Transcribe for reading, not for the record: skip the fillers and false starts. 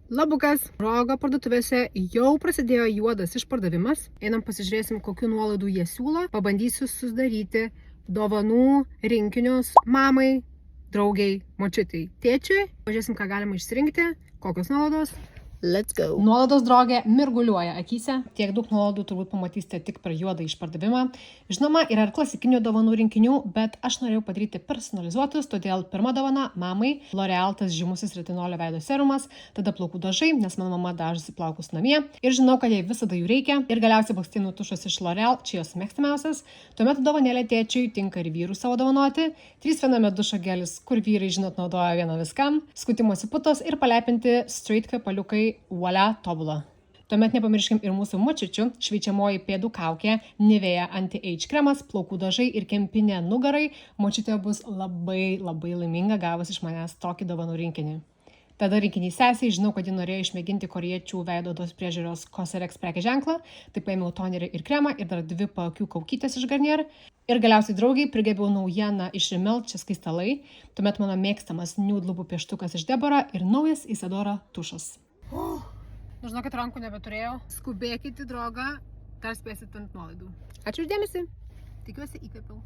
Labukas, Rogo parduotuvėse jau prasidėjo juodas išpardavimas. Einam pasižiūrėsim, kokiu nuolaidų jie siūlo. Pabandysiu sudaryti dovanų rinkinius mamai, draugiai, močiutei, tėčiui. Pažiūrėsim, ką galima išsirinkti, kokios nuolaidos. Let's go. Nuolaidos drauge mirguliuoja akyse. Tiek daug nuolaidų turbūt pamatysite tik per juodą išpardavimą. Žinoma, yra ir klasikinių dovanų rinkinių, bet aš norėjau padaryti personalizuotus, todėl pirma dovana mamai L'Oreal tas žymusis retinolio veido serumas, tada plaukų dažai, nes mano mama dažosi plaukus namie ir žinau, kad jai visada jų reikia. Ir galiausiai blakstienų tušas iš L'Oreal, čia jos mėgstamiausias. Tuomet dovanėlė tėčiui tinka ir vyrų savo dovanoti. 3 viename dušo gelis, kur vyrai, žinot, naudoja vieną viskam. Skutimosi putos ir palepinti straight kvepaliukai. Voila, tobula. Tuomet nepamirškim ir mūsų močiučių, šveičiamoji pėdų kaukė, Nivea Anti-Age kremas, plaukų dažai ir kempinė nugarai. Močiutė bus labai laiminga gavus iš manęs tokį dovanų rinkinį. Tada rinkinį sesiai, žinau, kad ji norėjo išmėginti korėjiečių veido odos priežiūros Cosrx prekės ženklą, tai paėmiau tonerį ir kremą ir dar 2 paakių kaukytės iš Garnier. Ir galiausiai draugiai prigebiau naujieną iš Rimmel, čia skaistalai, tuomet mano mėgstamas nude lūpų pieštukas iš Deborah ir naujas Isadora tušas. Žinokit, rankų nebeturėjau. Skubėkit į drogą, dar spėsit ant nuolaidų. Ačiū už dėmesį. Tikiuosi įkvėpiau.